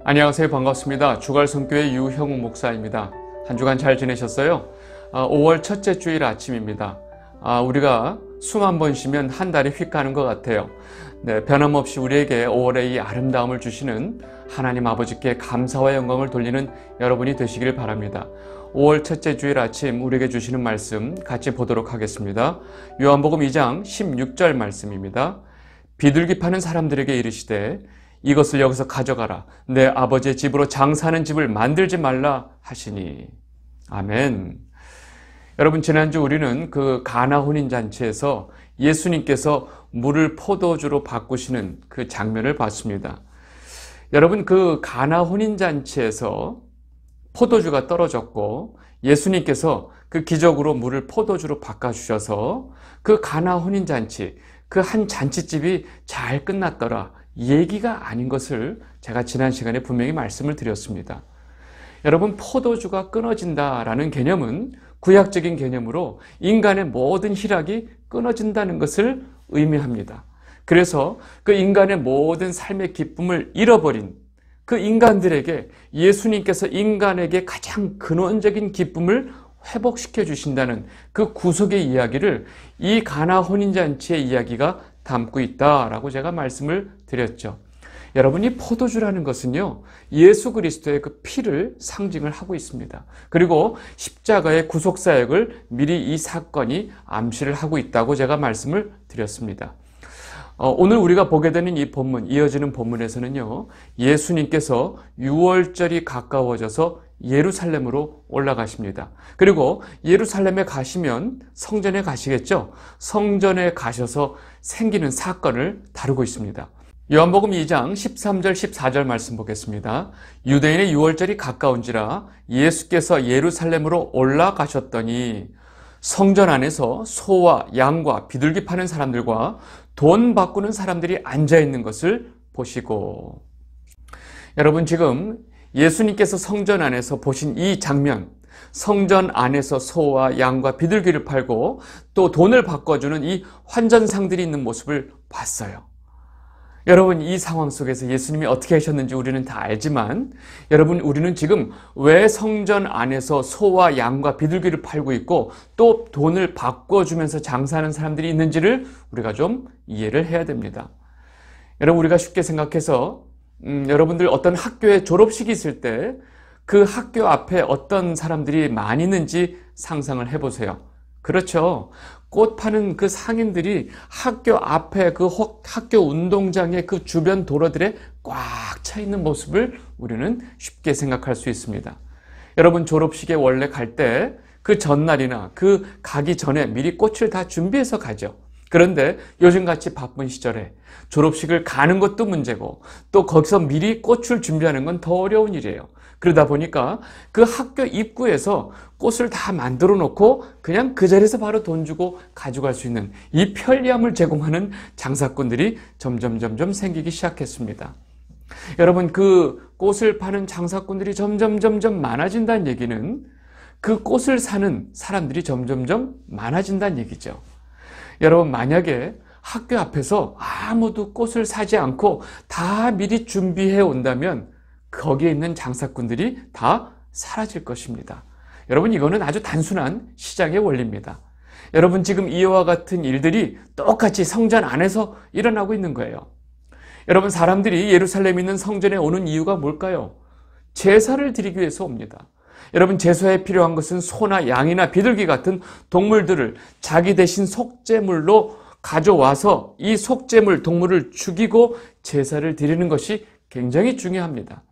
안녕하세요. 반갑습니다. 주갈성교회 유형욱 목사입니다. 한 주간 잘 지내셨어요? 5월 첫째 주일 아침입니다. 우리가 숨 한 번 쉬면 한 달이 휙 가는 것 같아요. 네, 변함없이 우리에게 5월의 이 아름다움을 주시는 하나님 아버지께 감사와 영광을 돌리는 여러분이 되시길 바랍니다. 5월 첫째 주일 아침 우리에게 주시는 말씀 같이 보도록 하겠습니다. 요한복음 2장 16절 말씀입니다. 비둘기 파는 사람들에게 이르시되 이것을 여기서 가져가라. 내 아버지의 집으로 장사하는 집을 만들지 말라 하시니. 아멘. 여러분, 지난주 우리는 그 가나 혼인잔치에서 예수님께서 물을 포도주로 바꾸시는 그 장면을 봤습니다. 여러분, 그 가나 혼인잔치에서 포도주가 떨어졌고 예수님께서 그 기적으로 물을 포도주로 바꿔주셔서 그 가나 혼인잔치, 그 한 잔치집이 잘 끝났더라. 얘기가 아닌 것을 제가 지난 시간에 분명히 말씀을 드렸습니다. 여러분, 포도주가 끊어진다라는 개념은 구약적인 개념으로 인간의 모든 희락이 끊어진다는 것을 의미합니다. 그래서 그 인간의 모든 삶의 기쁨을 잃어버린 그 인간들에게 예수님께서 인간에게 가장 근원적인 기쁨을 회복시켜 주신다는 그 구속의 이야기를 이 가나 혼인잔치의 이야기가 담고 있다라고 제가 말씀을 드렸죠. 여러분, 이 포도주라는 것은요, 예수 그리스도의 그 피를 상징을 하고 있습니다. 그리고 십자가의 구속사역을 미리 이 사건이 암시를 하고 있다고 제가 말씀을 드렸습니다. 오늘 우리가 보게 되는 이 본문, 이어지는 본문에서는요, 예수님께서 유월절이 가까워져서 예루살렘으로 올라가십니다. 그리고 예루살렘에 가시면 성전에 가시겠죠? 성전에 가셔서 생기는 사건을 다루고 있습니다. 요한복음 2장 13절 14절 말씀 보겠습니다. 유대인의 유월절이 가까운지라 예수께서 예루살렘으로 올라가셨더니 성전 안에서 소와 양과 비둘기 파는 사람들과 돈 바꾸는 사람들이 앉아있는 것을 보시고. 여러분, 지금 예수님께서 성전 안에서 보신 이 장면, 성전 안에서 소와 양과 비둘기를 팔고 또 돈을 바꿔주는 이 환전상들이 있는 모습을 봤어요. 여러분, 이 상황 속에서 예수님이 어떻게 하셨는지 우리는 다 알지만, 여러분, 우리는 지금 왜 성전 안에서 소와 양과 비둘기를 팔고 있고 또 돈을 바꿔주면서 장사하는 사람들이 있는지를 우리가 좀 이해를 해야 됩니다. 여러분, 우리가 쉽게 생각해서 여러분들 어떤 학교에 졸업식이 있을 때 그 학교 앞에 어떤 사람들이 많이 있는지 상상을 해보세요. 그렇죠. 꽃 파는 그 상인들이 학교 앞에 그 학교 운동장의 그 주변 도로들에 꽉 차 있는 모습을 우리는 쉽게 생각할 수 있습니다. 여러분, 졸업식에 원래 갈 때 그 전날이나 그 가기 전에 미리 꽃을 다 준비해서 가죠. 그런데 요즘같이 바쁜 시절에 졸업식을 가는 것도 문제고 또 거기서 미리 꽃을 준비하는 건 더 어려운 일이에요. 그러다 보니까 그 학교 입구에서 꽃을 다 만들어 놓고 그냥 그 자리에서 바로 돈 주고 가져갈 수 있는 이 편리함을 제공하는 장사꾼들이 점점 생기기 시작했습니다. 여러분, 그 꽃을 파는 장사꾼들이 점점 많아진다는 얘기는 그 꽃을 사는 사람들이 점점 많아진다는 얘기죠. 여러분, 만약에 학교 앞에서 아무도 꽃을 사지 않고 다 미리 준비해 온다면 거기에 있는 장사꾼들이 다 사라질 것입니다. 여러분, 이거는 아주 단순한 시장의 원리입니다. 여러분, 지금 이와 같은 일들이 똑같이 성전 안에서 일어나고 있는 거예요. 여러분, 사람들이 예루살렘에 있는 성전에 오는 이유가 뭘까요? 제사를 드리기 위해서 옵니다. 여러분, 제사에 필요한 것은 소나 양이나 비둘기 같은 동물들을 자기 대신 속죄물로 가져와서 이 속죄물 동물을 죽이고 제사를 드리는 것이 굉장히 중요합니다.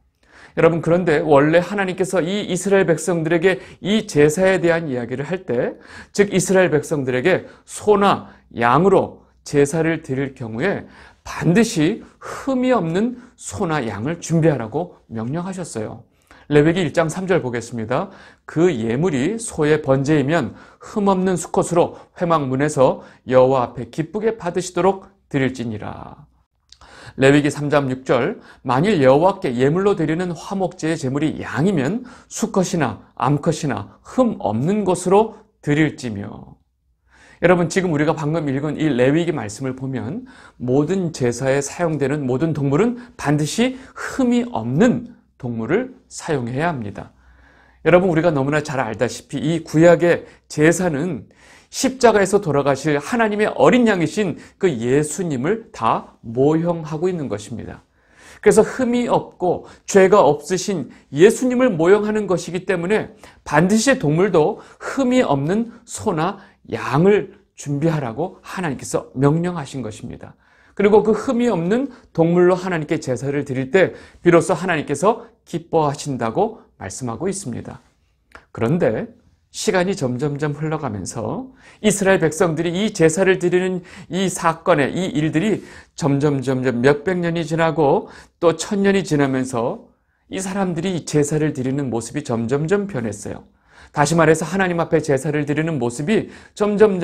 여러분, 그런데 원래 하나님께서 이 이스라엘 백성들에게 이 제사에 대한 이야기를 할 때, 즉 이스라엘 백성들에게 소나 양으로 제사를 드릴 경우에 반드시 흠이 없는 소나 양을 준비하라고 명령하셨어요. 레위기 1장 3절 보겠습니다. 그 예물이 소의 번제이면 흠없는 수컷으로 회막문에서 여호와 앞에 기쁘게 받으시도록 드릴지니라. 레위기 3장 6절, 만일 여호와께 예물로 드리는 화목제의 제물이 양이면 수컷이나 암컷이나 흠 없는 것으로 드릴지며. 여러분, 지금 우리가 방금 읽은 이 레위기 말씀을 보면 모든 제사에 사용되는 모든 동물은 반드시 흠이 없는 동물을 사용해야 합니다. 여러분, 우리가 너무나 잘 알다시피 이 구약의 제사는 십자가에서 돌아가실 하나님의 어린 양이신 그 예수님을 다 모형하고 있는 것입니다. 그래서 흠이 없고 죄가 없으신 예수님을 모형하는 것이기 때문에 반드시 동물도 흠이 없는 소나 양을 준비하라고 하나님께서 명령하신 것입니다. 그리고 그 흠이 없는 동물로 하나님께 제사를 드릴 때 비로소 하나님께서 기뻐하신다고 말씀하고 있습니다. 그런데 시간이 점점점 흘러가면서 이스라엘 백성들이 이 제사를 드리는 이 사건의 이 일들이 점점 몇백 년이 지나고 또 1000년이 지나면서 이 사람들이 제사를 드리는 모습이 점점점 변했어요. 다시 말해서 하나님 앞에 제사를 드리는 모습이 점점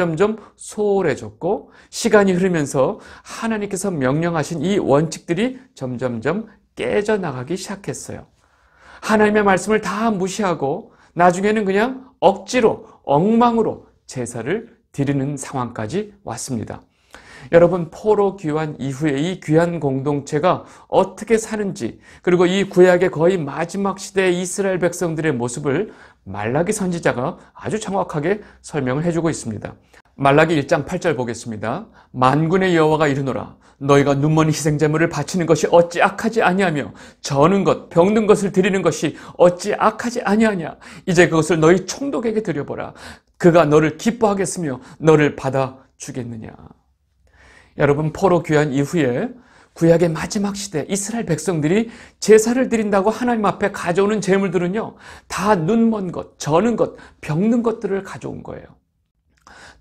소홀해졌고, 시간이 흐르면서 하나님께서 명령하신 이 원칙들이 점점점 깨져나가기 시작했어요. 하나님의 말씀을 다 무시하고 나중에는 그냥 억지로 엉망으로 제사를 드리는 상황까지 왔습니다. 여러분, 포로 귀환 이후에 이 귀한 공동체가 어떻게 사는지, 그리고 이 구약의 거의 마지막 시대의 이스라엘 백성들의 모습을 말라기 선지자가 아주 정확하게 설명을 해주고 있습니다. 말라기 1장 8절 보겠습니다. 만군의 여호와가 이르노라, 너희가 눈먼 희생제물을 바치는 것이 어찌 악하지 아니하며 저는 것, 병든 것을 드리는 것이 어찌 악하지 아니하냐. 이제 그것을 너희 총독에게 드려보라. 그가 너를 기뻐하겠으며 너를 받아주겠느냐. 여러분, 포로 귀환 이후에 구약의 마지막 시대 이스라엘 백성들이 제사를 드린다고 하나님 앞에 가져오는 제물들은요, 다 눈먼 것, 저는 것, 병든 것들을 가져온 거예요.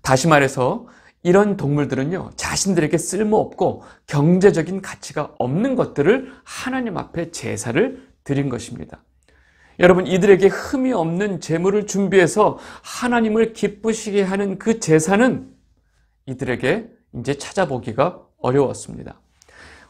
다시 말해서 이런 동물들은요, 자신들에게 쓸모없고 경제적인 가치가 없는 것들을 하나님 앞에 제사를 드린 것입니다. 여러분, 이들에게 흠이 없는 제물을 준비해서 하나님을 기쁘시게 하는 그 제사는 이들에게 이제 찾아보기가 어려웠습니다.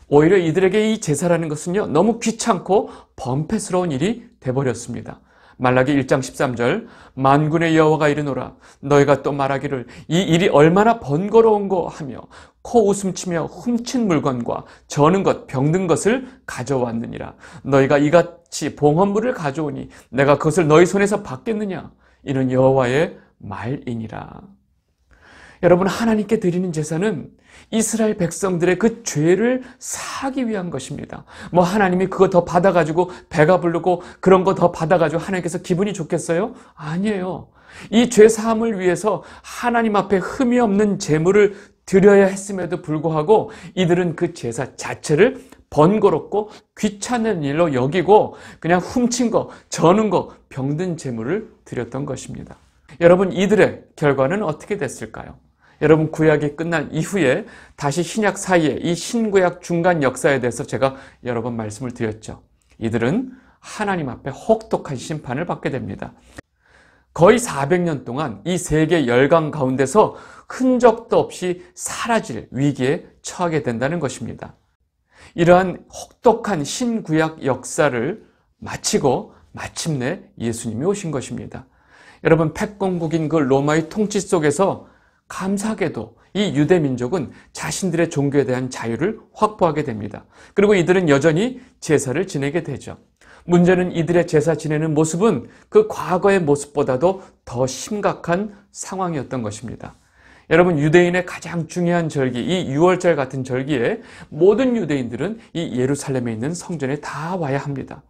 오히려 이들에게 이 제사라는 것은요, 너무 귀찮고 번패스러운 일이 돼버렸습니다. 말라기 1장 13절, 만군의 여호와가 이르노라, 너희가 또 말하기를 이 일이 얼마나 번거로운고 하며 코 웃음치며 훔친 물건과 저는 것, 병든 것을 가져왔느니라. 너희가 이같이 봉헌물을 가져오니 내가 그것을 너희 손에서 받겠느냐. 이는 여호와의 말이니라. 여러분, 하나님께 드리는 제사는 이스라엘 백성들의 그 죄를 사하기 위한 것입니다. 하나님이 그거 더 받아가지고 배가 부르고 그런 거 더 받아가지고 하나님께서 기분이 좋겠어요? 아니에요. 이 죄 사함을 위해서 하나님 앞에 흠이 없는 제물을 드려야 했음에도 불구하고 이들은 그 제사 자체를 번거롭고 귀찮은 일로 여기고 그냥 훔친 거, 저는 거, 병든 제물을 드렸던 것입니다. 여러분, 이들의 결과는 어떻게 됐을까요? 여러분, 구약이 끝난 이후에 다시 신약 사이에 이 신구약 중간 역사에 대해서 제가 여러 번 말씀을 드렸죠. 이들은 하나님 앞에 혹독한 심판을 받게 됩니다. 거의 400년 동안 이 세계 열강 가운데서 흔적도 없이 사라질 위기에 처하게 된다는 것입니다. 이러한 혹독한 신구약 역사를 마치고 마침내 예수님이 오신 것입니다. 여러분, 패권국인 그 로마의 통치 속에서 감사하게도 이 유대 민족은 자신들의 종교에 대한 자유를 확보하게 됩니다. 그리고 이들은 여전히 제사를 지내게 되죠. 문제는 이들의 제사 지내는 모습은 그 과거의 모습보다도 더 심각한 상황이었던 것입니다. 여러분, 유대인의 가장 중요한 절기, 이 유월절 같은 절기에 모든 유대인들은 이 예루살렘에 있는 성전에 다 와야 합니다.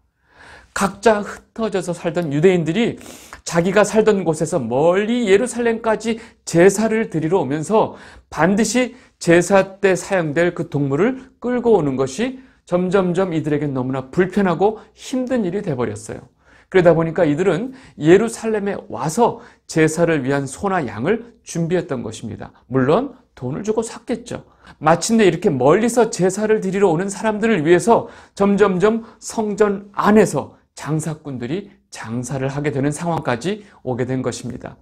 각자 흩어져서 살던 유대인들이 자기가 살던 곳에서 멀리 예루살렘까지 제사를 드리러 오면서 반드시 제사 때 사용될 그 동물을 끌고 오는 것이 점점점 이들에게 너무나 불편하고 힘든 일이 돼버렸어요. 그러다 보니까 이들은 예루살렘에 와서 제사를 위한 소나 양을 준비했던 것입니다. 물론 돈을 주고 샀겠죠. 마침내 이렇게 멀리서 제사를 드리러 오는 사람들을 위해서 점점점 성전 안에서 장사꾼들이 장사를 하게 되는 상황까지 오게 된 것입니다.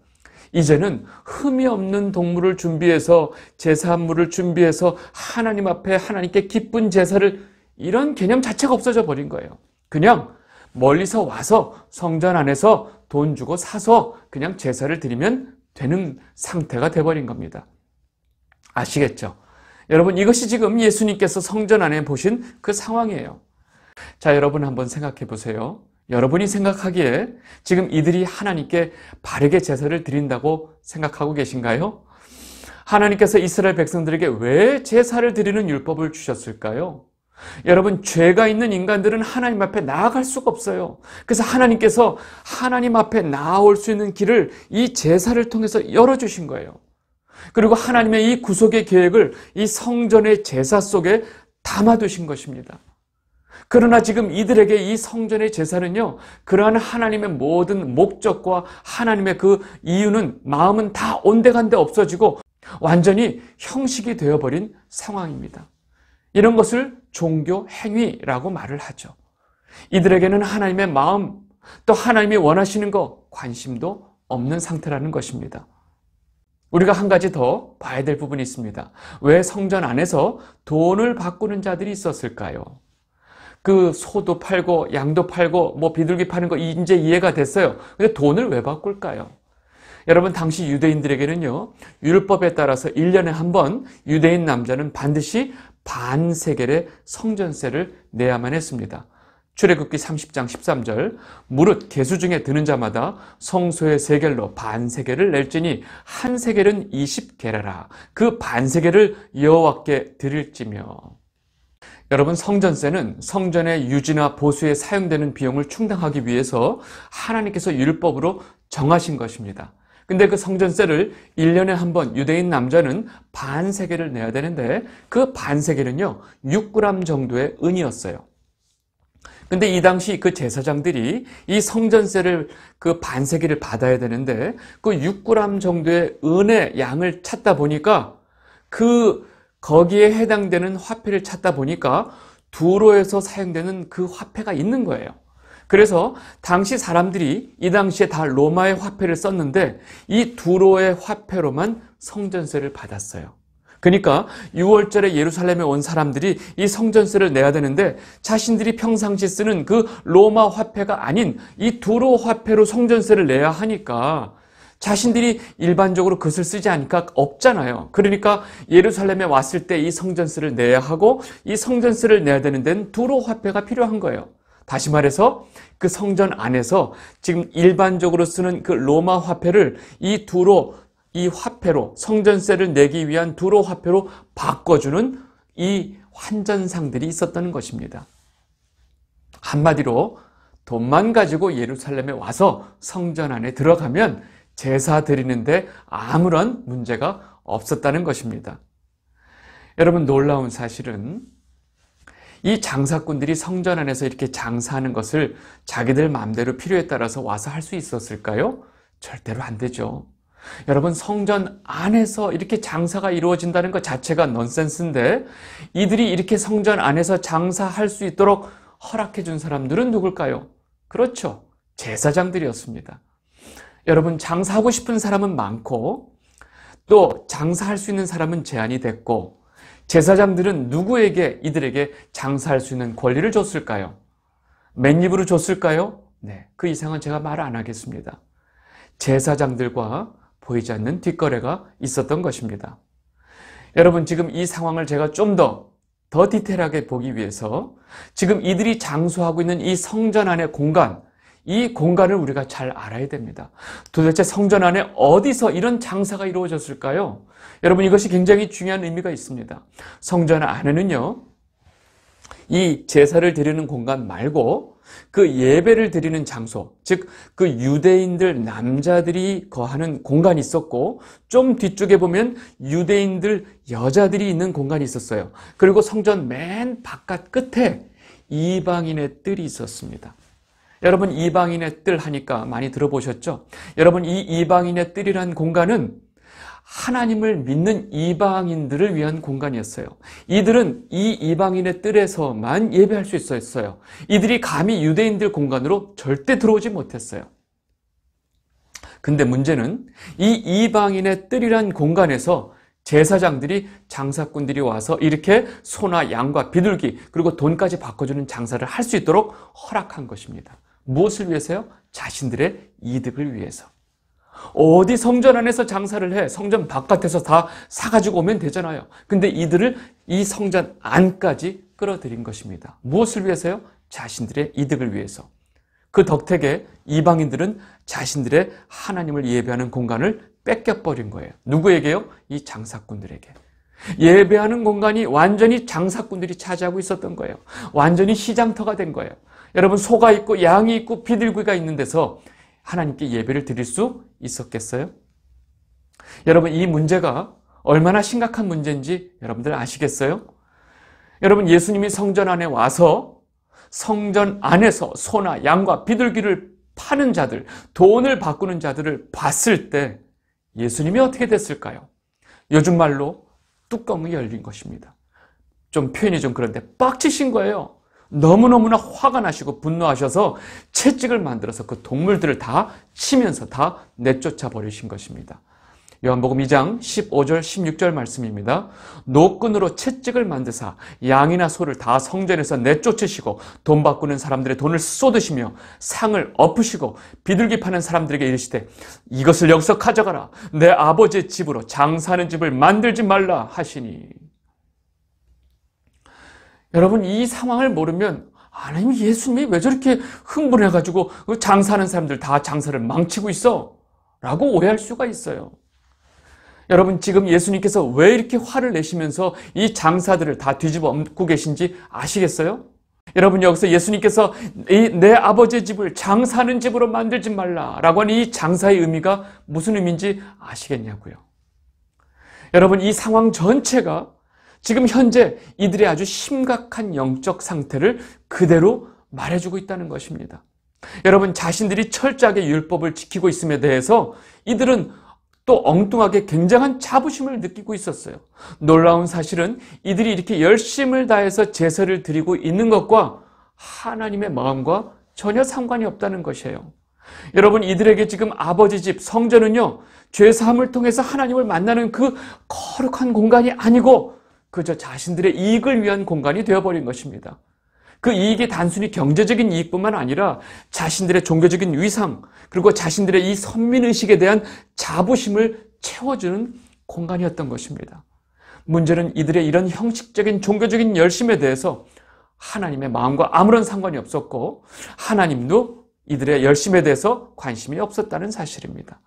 이제는 흠이 없는 동물을 준비해서 제사물을 준비해서 하나님 앞에 하나님께 기쁜 제사를, 이런 개념 자체가 없어져 버린 거예요. 그냥 멀리서 와서 성전 안에서 돈 주고 사서 그냥 제사를 드리면 되는 상태가 돼버린 겁니다. 아시겠죠? 여러분, 이것이 지금 예수님께서 성전 안에 보신 그 상황이에요. 자, 여러분 한번 생각해 보세요. 여러분이 생각하기에 지금 이들이 하나님께 바르게 제사를 드린다고 생각하고 계신가요? 하나님께서 이스라엘 백성들에게 왜 제사를 드리는 율법을 주셨을까요? 여러분, 죄가 있는 인간들은 하나님 앞에 나아갈 수가 없어요. 그래서 하나님께서 하나님 앞에 나아올 수 있는 길을 이 제사를 통해서 열어주신 거예요. 그리고 하나님의 이 구속의 계획을 이 성전의 제사 속에 담아두신 것입니다. 그러나 지금 이들에게 이 성전의 제사는요, 그러한 하나님의 모든 목적과 하나님의 그 이유는, 마음은 다 온데간데 없어지고 완전히 형식이 되어버린 상황입니다. 이런 것을 종교 행위라고 말을 하죠. 이들에게는 하나님의 마음, 또 하나님이 원하시는 것, 관심도 없는 상태라는 것입니다. 우리가 한 가지 더 봐야 될 부분이 있습니다. 왜 성전 안에서 돈을 바꾸는 자들이 있었을까요? 그 소도 팔고 양도 팔고 뭐 비둘기 파는 거 이제 이해가 됐어요. 근데 돈을 왜 바꿀까요? 여러분, 당시 유대인들에게는요, 율법에 따라서 1년에 한 번 유대인 남자는 반드시 반세겔의 성전세를 내야만 했습니다. 출애굽기 30장 13절, 무릇 계수 중에 드는 자마다 성소의 세겔로 반세겔을 낼지니 한 세겔은 20게라라. 그 반세겔을 여호와께 드릴지며. 여러분, 성전세는 성전의 유지나 보수에 사용되는 비용을 충당하기 위해서 하나님께서 율법으로 정하신 것입니다. 근데 그 성전세를 1년에 한 번 유대인 남자는 반세겔을 내야 되는데, 그 반세겔은요 6g 정도의 은이었어요. 근데 이 당시 그 제사장들이 이 성전세를 그 반세겔을 받아야 되는데, 그 6g 정도의 은의 양을 찾다 보니까, 거기에 해당되는 화폐를 찾다 보니까 두로에서 사용되는 그 화폐가 있는 거예요. 그래서 당시 사람들이 이 당시에 다 로마의 화폐를 썼는데 이 두로의 화폐로만 성전세를 받았어요. 그러니까 6월절에 예루살렘에 온 사람들이 이 성전세를 내야 되는데 자신들이 평상시 쓰는 그 로마 화폐가 아닌 이 두로 화폐로 성전세를 내야 하니까 자신들이 일반적으로 그것을 쓰지 않으니까 없잖아요. 그러니까 예루살렘에 왔을 때 이 성전세를 내야 하고 이 성전세를 내야 되는 데는 두로 화폐가 필요한 거예요. 다시 말해서 그 성전 안에서 지금 일반적으로 쓰는 그 로마 화폐를 이 두로, 이 화폐로, 성전세를 내기 위한 두로 화폐로 바꿔주는 이 환전상들이 있었다는 것입니다. 한마디로 돈만 가지고 예루살렘에 와서 성전 안에 들어가면 제사 드리는데 아무런 문제가 없었다는 것입니다. 여러분, 놀라운 사실은 이 장사꾼들이 성전 안에서 이렇게 장사하는 것을 자기들 마음대로 필요에 따라서 와서 할 수 있었을까요? 절대로 안 되죠. 여러분, 성전 안에서 이렇게 장사가 이루어진다는 것 자체가 넌센스인데, 이들이 이렇게 성전 안에서 장사할 수 있도록 허락해 준 사람들은 누굴까요? 그렇죠, 제사장들이었습니다. 여러분, 장사하고 싶은 사람은 많고 또 장사할 수 있는 사람은 제한이 됐고, 제사장들은 누구에게 이들에게 장사할 수 있는 권리를 줬을까요? 맨입으로 줬을까요? 네, 그 이상은 제가 말 안 하겠습니다. 제사장들과 보이지 않는 뒷거래가 있었던 것입니다. 여러분, 지금 이 상황을 제가 좀 더 디테일하게 보기 위해서 지금 이들이 장수하고 있는 이 성전 안의 공간, 이 공간을 우리가 잘 알아야 됩니다. 도대체 성전 안에 어디서 이런 장사가 이루어졌을까요? 여러분, 이것이 굉장히 중요한 의미가 있습니다. 성전 안에는요, 이 제사를 드리는 공간 말고 그 예배를 드리는 장소, 즉 그 유대인들 남자들이 거하는 공간이 있었고, 좀 뒤쪽에 보면 유대인들 여자들이 있는 공간이 있었어요. 그리고 성전 맨 바깥 끝에 이방인의 뜰이 있었습니다. 여러분, 이방인의 뜰 하니까 많이 들어보셨죠? 여러분, 이 이방인의 뜰이란 공간은 하나님을 믿는 이방인들을 위한 공간이었어요. 이들은 이 이방인의 뜰에서만 예배할 수 있었어요. 이들이 감히 유대인들 공간으로 절대 들어오지 못했어요. 근데 문제는 이 이방인의 뜰이란 공간에서 제사장들이, 장사꾼들이 와서 이렇게 소나 양과 비둘기 그리고 돈까지 바꿔주는 장사를 할 수 있도록 허락한 것입니다. 무엇을 위해서요? 자신들의 이득을 위해서. 어디 성전 안에서 장사를 해? 성전 바깥에서 다 사가지고 오면 되잖아요. 근데 이들을 이 성전 안까지 끌어들인 것입니다. 무엇을 위해서요? 자신들의 이득을 위해서. 그 덕택에 이방인들은 자신들의 하나님을 예배하는 공간을 뺏겨버린 거예요. 누구에게요? 이 장사꾼들에게. 예배하는 공간이 완전히 장사꾼들이 차지하고 있었던 거예요. 완전히 시장터가 된 거예요. 여러분, 소가 있고 양이 있고 비둘기가 있는 데서 하나님께 예배를 드릴 수 있었겠어요? 여러분, 이 문제가 얼마나 심각한 문제인지 여러분들 아시겠어요? 여러분, 예수님이 성전 안에 와서 성전 안에서 소나 양과 비둘기를 파는 자들, 돈을 바꾸는 자들을 봤을 때 예수님이 어떻게 됐을까요? 요즘 말로 뚜껑이 열린 것입니다. 좀 표현이 좀 그런데 빡치신 거예요. 너무너무나 화가 나시고 분노하셔서 채찍을 만들어서 그 동물들을 다 치면서 다 내쫓아 버리신 것입니다. 요한복음 2장 15절 16절 말씀입니다. 노끈으로 채찍을 만드사 양이나 소를 다 성전에서 내쫓으시고 돈 바꾸는 사람들의 돈을 쏟으시며 상을 엎으시고 비둘기 파는 사람들에게 이르시되 이것을 여기서 가져가라. 내 아버지의 집으로 장사하는 집을 만들지 말라 하시니. 여러분, 이 상황을 모르면 하나님, 예수님이 왜 저렇게 흥분해가지고 장사하는 사람들 다 장사를 망치고 있어? 라고 오해할 수가 있어요. 여러분, 지금 예수님께서 왜 이렇게 화를 내시면서 이 장사들을 다 뒤집어 엎고 계신지 아시겠어요? 여러분, 여기서 예수님께서 내 아버지의 집을 장사하는 집으로 만들지 말라라고 하는 이 장사의 의미가 무슨 의미인지 아시겠냐고요. 여러분, 이 상황 전체가 지금 현재 이들의 아주 심각한 영적 상태를 그대로 말해주고 있다는 것입니다. 여러분, 자신들이 철저하게 율법을 지키고 있음에 대해서 이들은 또 엉뚱하게 굉장한 자부심을 느끼고 있었어요. 놀라운 사실은 이들이 이렇게 열심을 다해서 제사를 드리고 있는 것과 하나님의 마음과 전혀 상관이 없다는 것이에요. 여러분, 이들에게 지금 아버지 집 성전은요, 죄사함을 통해서 하나님을 만나는 그 거룩한 공간이 아니고 그저 자신들의 이익을 위한 공간이 되어버린 것입니다. 그 이익이 단순히 경제적인 이익뿐만 아니라 자신들의 종교적인 위상, 그리고 자신들의 이 선민의식에 대한 자부심을 채워주는 공간이었던 것입니다. 문제는 이들의 이런 형식적인 종교적인 열심에 대해서 하나님의 마음과 아무런 상관이 없었고 하나님도 이들의 열심에 대해서 관심이 없었다는 사실입니다.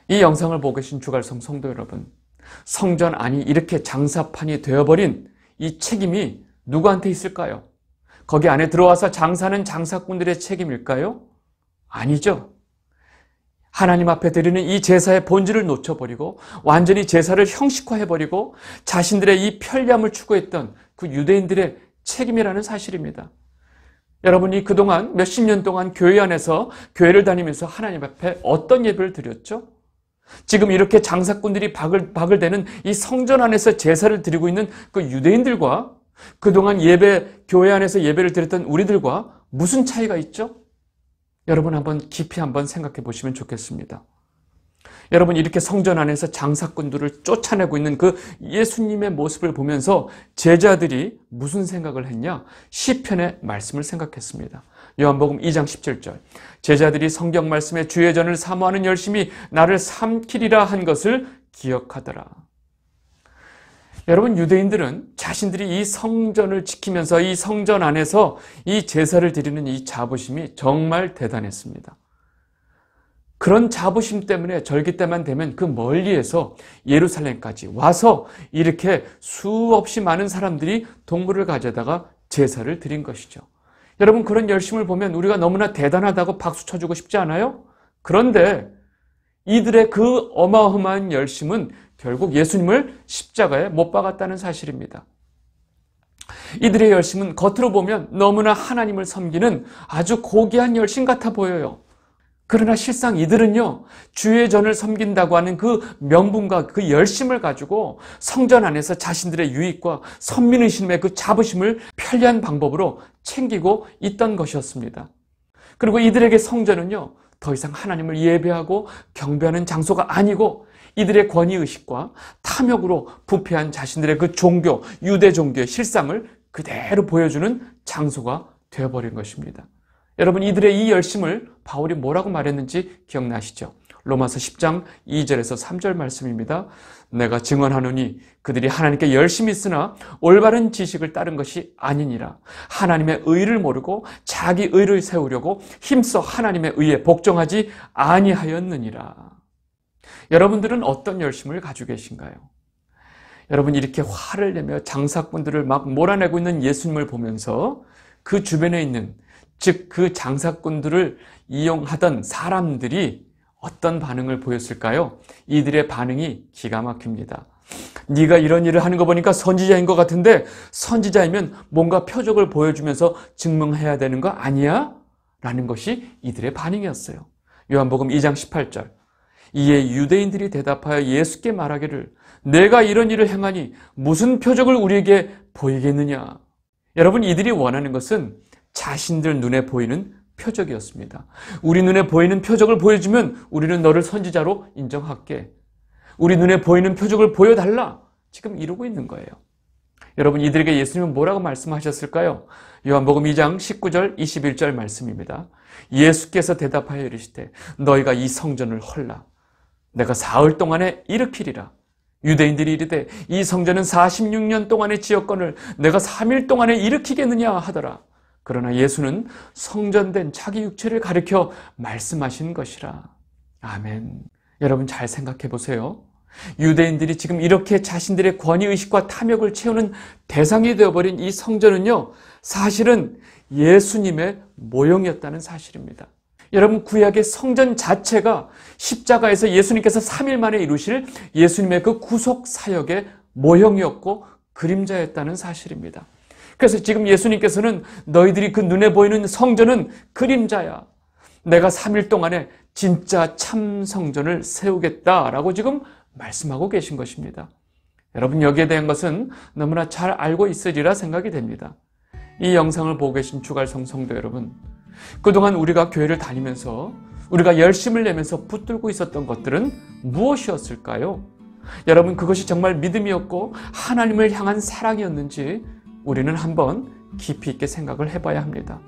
이 영상을 보고 계신 주갈성 성도 여러분, 성전 안이 이렇게 장사판이 되어버린 이 책임이 누구한테 있을까요? 거기 안에 들어와서 장사하는 장사꾼들의 책임일까요? 아니죠. 하나님 앞에 드리는 이 제사의 본질을 놓쳐버리고 완전히 제사를 형식화해버리고 자신들의 이 편리함을 추구했던 그 유대인들의 책임이라는 사실입니다. 여러분이 그동안 몇십 년 동안 교회 안에서 교회를 다니면서 하나님 앞에 어떤 예배를 드렸죠? 지금 이렇게 장사꾼들이 바글대는 이 성전 안에서 제사를 드리고 있는 그 유대인들과 그동안 교회 안에서 예배를 드렸던 우리들과 무슨 차이가 있죠? 여러분, 깊이 한번 생각해 보시면 좋겠습니다. 여러분, 이렇게 성전 안에서 장사꾼들을 쫓아내고 있는 그 예수님의 모습을 보면서 제자들이 무슨 생각을 했냐? 시편의 말씀을 생각했습니다. 요한복음 2장 17절. 제자들이 성경 말씀에 주의 전을 사모하는 열심이 나를 삼키리라 한 것을 기억하더라. 여러분, 유대인들은 자신들이 이 성전을 지키면서 이 성전 안에서 이 제사를 드리는 이 자부심이 정말 대단했습니다. 그런 자부심 때문에 절기 때만 되면 그 멀리에서 예루살렘까지 와서 이렇게 수없이 많은 사람들이 동물을 가져다가 제사를 드린 것이죠. 여러분, 그런 열심을 보면 우리가 너무나 대단하다고 박수 쳐주고 싶지 않아요? 그런데 이들의 그 어마어마한 열심은 결국 예수님을 십자가에 못 박았다는 사실입니다. 이들의 열심은 겉으로 보면 너무나 하나님을 섬기는 아주 고귀한 열심 같아 보여요. 그러나 실상 이들은요, 주의 전을 섬긴다고 하는 그 명분과 그 열심을 가지고 성전 안에서 자신들의 유익과 선민의심의 그 자부심을 편리한 방법으로 챙기고 있던 것이었습니다. 그리고 이들에게 성전은요, 더 이상 하나님을 예배하고 경배하는 장소가 아니고 이들의 권위의식과 탐욕으로 부패한 자신들의 그 종교, 유대 종교의 실상을 그대로 보여주는 장소가 되어버린 것입니다. 여러분, 이들의 이 열심을 바울이 뭐라고 말했는지 기억나시죠? 로마서 10장 2절에서 3절 말씀입니다. 내가 증언하노니 그들이 하나님께 열심히 쓰나 올바른 지식을 따른 것이 아니니라. 하나님의 의를 모르고 자기 의를 세우려고 힘써 하나님의 의에 복종하지 아니하였느니라. 여러분들은 어떤 열심을 가지고 계신가요? 여러분, 이렇게 화를 내며 장사꾼들을 막 몰아내고 있는 예수님을 보면서 그 주변에 있는, 즉 그 장사꾼들을 이용하던 사람들이 어떤 반응을 보였을까요? 이들의 반응이 기가 막힙니다. 네가 이런 일을 하는 거 보니까 선지자인 것 같은데, 선지자이면 뭔가 표적을 보여주면서 증명해야 되는 거 아니야? 라는 것이 이들의 반응이었어요. 요한복음 2장 18절. 이에 유대인들이 대답하여 예수께 말하기를 내가 이런 일을 행하니 무슨 표적을 우리에게 보이겠느냐. 여러분, 이들이 원하는 것은 자신들 눈에 보이는 표적이었습니다. 우리 눈에 보이는 표적을 보여주면 우리는 너를 선지자로 인정할게. 우리 눈에 보이는 표적을 보여달라. 지금 이러고 있는 거예요. 여러분, 이들에게 예수님은 뭐라고 말씀하셨을까요? 요한복음 2장 19절 21절 말씀입니다. 예수께서 대답하여 이르시되 너희가 이 성전을 헐라 내가 사흘 동안에 일으키리라. 유대인들이 이르되 이 성전은 46년 동안의 지었건을 내가 3일 동안에 일으키겠느냐 하더라. 그러나 예수는 성전된 자기 육체를 가리켜 말씀하신 것이라. 아멘. 여러분, 잘 생각해 보세요. 유대인들이 지금 이렇게 자신들의 권위의식과 탐욕을 채우는 대상이 되어버린 이 성전은요, 사실은 예수님의 모형이었다는 사실입니다. 여러분, 구약의 성전 자체가 십자가에서 예수님께서 3일 만에 이루실 예수님의 그 구속 사역의 모형이었고 그림자였다는 사실입니다. 그래서 지금 예수님께서는 너희들이 그 눈에 보이는 성전은 그림자야. 내가 3일 동안에 진짜 참 성전을 세우겠다라고 지금 말씀하고 계신 것입니다. 여러분, 여기에 대한 것은 너무나 잘 알고 있으리라 생각이 됩니다. 이 영상을 보고 계신 주갈성 성도 여러분, 그동안 우리가 교회를 다니면서 우리가 열심을 내면서 붙들고 있었던 것들은 무엇이었을까요? 여러분, 그것이 정말 믿음이었고 하나님을 향한 사랑이었는지 우리는 한번 깊이 있게 생각을 해봐야 합니다.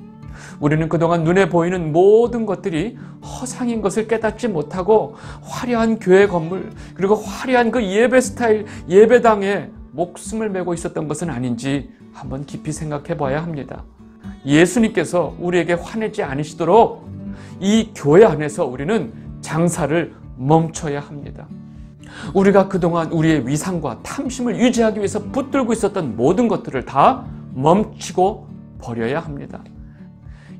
우리는 그동안 눈에 보이는 모든 것들이 허상인 것을 깨닫지 못하고 화려한 교회 건물, 그리고 화려한 그 예배 스타일, 예배당에 목숨을 메고 있었던 것은 아닌지 한번 깊이 생각해 봐야 합니다. 예수님께서 우리에게 화내지 않으시도록 이 교회 안에서 우리는 장사를 멈춰야 합니다. 우리가 그동안 우리의 위상과 탐심을 유지하기 위해서 붙들고 있었던 모든 것들을 다 멈추고 버려야 합니다.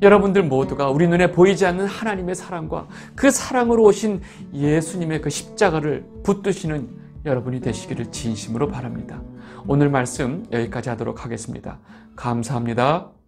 여러분들 모두가 우리 눈에 보이지 않는 하나님의 사랑과 그 사랑으로 오신 예수님의 그 십자가를 붙드시는 여러분이 되시기를 진심으로 바랍니다. 오늘 말씀 여기까지 하도록 하겠습니다. 감사합니다.